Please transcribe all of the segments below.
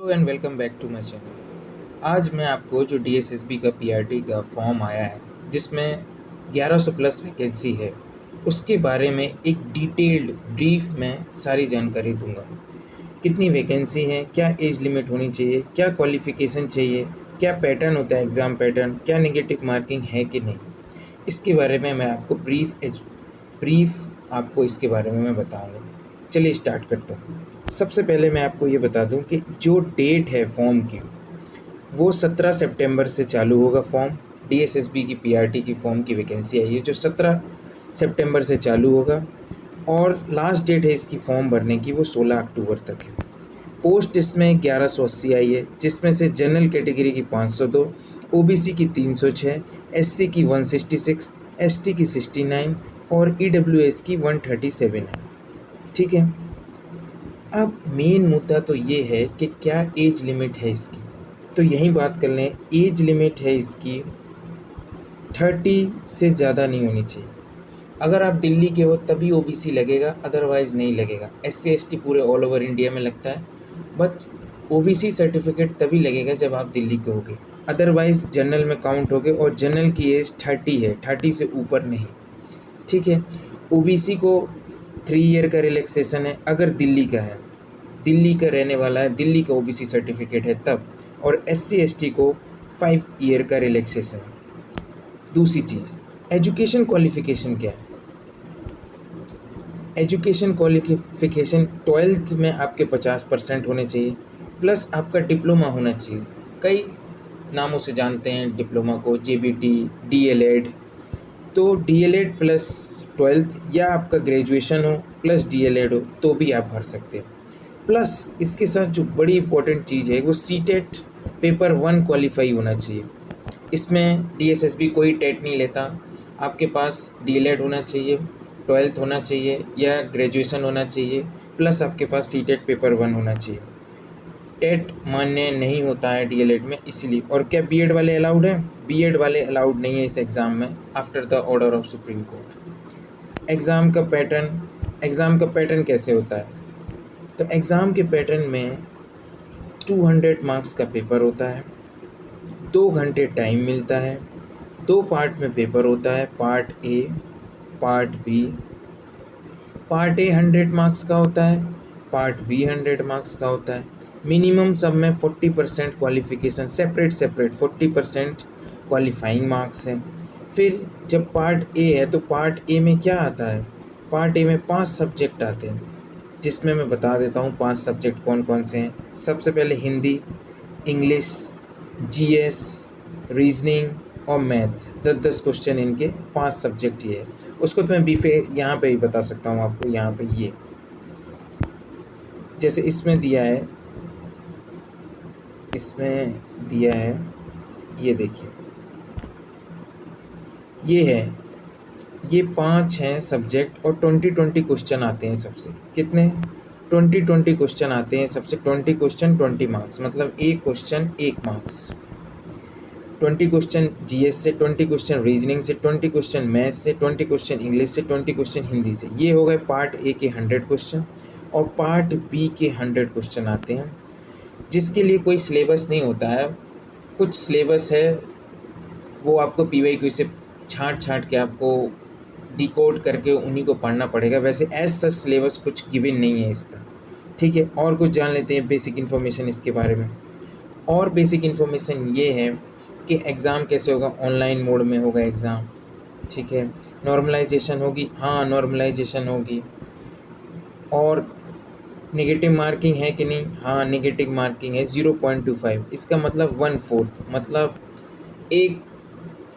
Hello and welcome back to my channel. आज मैं आपको जो डीएसएसबी का पीआरटी का फॉर्म आया है जिसमें 1100 प्लस वैकेंसी है उसके बारे में एक डिटेल्ड ब्रीफ में सारी जानकारी दूंगा। कितनी वैकेंसी है, क्या एज लिमिट होनी चाहिए, क्या क्वालिफ़िकेशन चाहिए, क्या पैटर्न होता है एग्ज़ाम पैटर्न, क्या नेगेटिव मार्किंग है कि नहीं, इसके बारे में मैं आपको ब्रीफ आपको इसके बारे में मैं बताऊँगा। चलिए स्टार्ट करता हूँ। सबसे पहले मैं आपको ये बता दूँ कि जो डेट है फॉर्म की वो 17 सितंबर से चालू होगा फॉर्म। डीएसएसबी की पीआरटी की फॉर्म की वैकेंसी आई है जो 17 सितंबर से चालू होगा और लास्ट डेट है इसकी फॉर्म भरने की वो 16 अक्टूबर तक है। पोस्ट इसमें 1180 आई है जिसमें से जनरल कैटेगरी की 502, ओबीसी की 306, एससी की 166, एसटी की 69 और ईडब्ल्यूएस की 137 है। ठीक है, अब मेन मुद्दा तो ये है कि क्या एज लिमिट है इसकी, तो यहीं बात कर लें। एज लिमिट है इसकी 30 से ज़्यादा नहीं होनी चाहिए। अगर आप दिल्ली के हो तभी ओबीसी लगेगा, अदरवाइज़ नहीं लगेगा। एससी एसटी पूरे ऑल ओवर इंडिया में लगता है, बट ओबीसी सर्टिफिकेट तभी लगेगा जब आप दिल्ली के होगे, अदरवाइज़ जनरल में काउंट होगे और जनरल की एज 30 है, 30 से ऊपर नहीं। ठीक है, ओबीसी को 3 ईयर का रिलैक्सेशन है अगर दिल्ली का है, दिल्ली का रहने वाला है, दिल्ली का ओबीसी सर्टिफिकेट है तब, और एससी एसटी को 5 ईयर का रिलैक्सेशन है। दूसरी चीज़, एजुकेशन क्वालिफिकेशन क्या है। एजुकेशन क्वालिफिकेशन 12th में आपके 50% होने चाहिए प्लस आपका डिप्लोमा होना चाहिए। कई नामों से जानते हैं डिप्लोमा को, जेबीटी, डीएलएड। तो डीएलएड प्लस 12th या आपका ग्रेजुएशन हो प्लस डीएलएड हो तो भी आप भर सकते हो। प्लस इसके साथ जो बड़ी इंपॉर्टेंट चीज़ है वो सीटेट पेपर 1 क्वालिफाई होना चाहिए। इसमें डीएसएसबी कोई टेट नहीं लेता, आपके पास डीएलएड होना चाहिए, 12th होना चाहिए या ग्रेजुएशन होना चाहिए, प्लस आपके पास सीटेट पेपर 1 होना चाहिए। टेट मान्य नहीं होता है डीएलएड में इसलिए। और क्या बीएड वाले अलाउड हैं? बीएड वाले अलाउड नहीं है इस एग्ज़ाम में after the order of supreme court. Exam का पैटर्न कैसे होता है? तो एग्ज़ाम के पैटर्न में 200 मार्क्स का पेपर होता है, 2 घंटे टाइम मिलता है, 2 पार्ट में पेपर होता है, part A, part B. Part A 100 marks का होता है, पार्ट बी 100 मार्क्स का होता है। मिनिमम सब में 40% क्वालिफिकेशन, सेपरेट 40% क्वालिफाइंग मार्क्स हैं। फिर जब पार्ट ए है तो पार्ट ए में क्या आता है? पार्ट ए में 5 सब्जेक्ट आते हैं जिसमें मैं बता देता हूँ 5 सब्जेक्ट कौन कौन से हैं। सबसे पहले हिंदी, इंग्लिश, जीएस, रीजनिंग और मैथ। 10-10 क्वेश्चन इनके 5 सब्जेक्ट ये है। उसको तो मैं बीफे यहाँ पे ही बता सकता हूँ आपको। यहाँ पे ये जैसे इसमें दिया है ये देखिए, ये है, ये 5 हैं सब्जेक्ट और 20-20 क्वेश्चन आते हैं सबसे। कितने? 20-20 क्वेश्चन आते हैं सबसे। 20 क्वेश्चन 20 मार्क्स, मतलब एक क्वेश्चन 1 मार्क्स। 20 क्वेश्चन जीएस से, 20 क्वेश्चन रीजनिंग से, 20 क्वेश्चन मैथ्स से, 20 क्वेश्चन इंग्लिश से, 20 क्वेश्चन हिंदी से। ये हो गए पार्ट ए के 100 क्वेश्चन। और पार्ट बी के 100 क्वेश्चन आते हैं जिसके लिए कोई सिलेबस नहीं होता है। कुछ सिलेबस है वो आपको पीवाईक्यू से छाँट छाँट के आपको डिकोड करके उन्हीं को पढ़ना पड़ेगा। वैसे एज सच सिलेबस कुछ गिवन नहीं है इसका। ठीक है, और कुछ जान लेते हैं बेसिक इन्फॉर्मेशन इसके बारे में। और बेसिक इन्फॉर्मेशन ये है कि एग्ज़ाम कैसे होगा। ऑनलाइन मोड में होगा एग्ज़ाम। ठीक है, नॉर्मलाइजेशन होगी, हाँ नॉर्मलाइजेशन होगी। और नेगेटिव मार्किंग है कि नहीं? हाँ नेगेटिव मार्किंग है 0.25। इसका मतलब 1/4, मतलब एक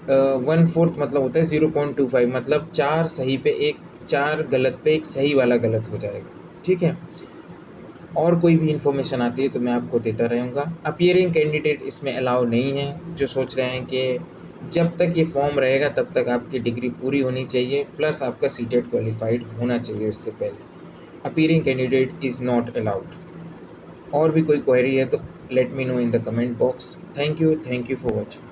1/4 मतलब होता है 0.25, मतलब 4 सही पे एक, 4 गलत पे एक सही वाला गलत हो जाएगा। ठीक है, और कोई भी इन्फॉर्मेशन आती है तो मैं आपको देता रहूँगा। अपीयरिंग कैंडिडेट इसमें अलाउ नहीं है। जो सोच रहे हैं कि जब तक ये फॉर्म रहेगा तब तक आपकी डिग्री पूरी होनी चाहिए प्लस आपका सीटेट क्वालिफाइड होना चाहिए इससे पहले, appearing candidate is not allowed. और भी कोई क्वेरी है तो let me know in the comment box. Thank you for watching.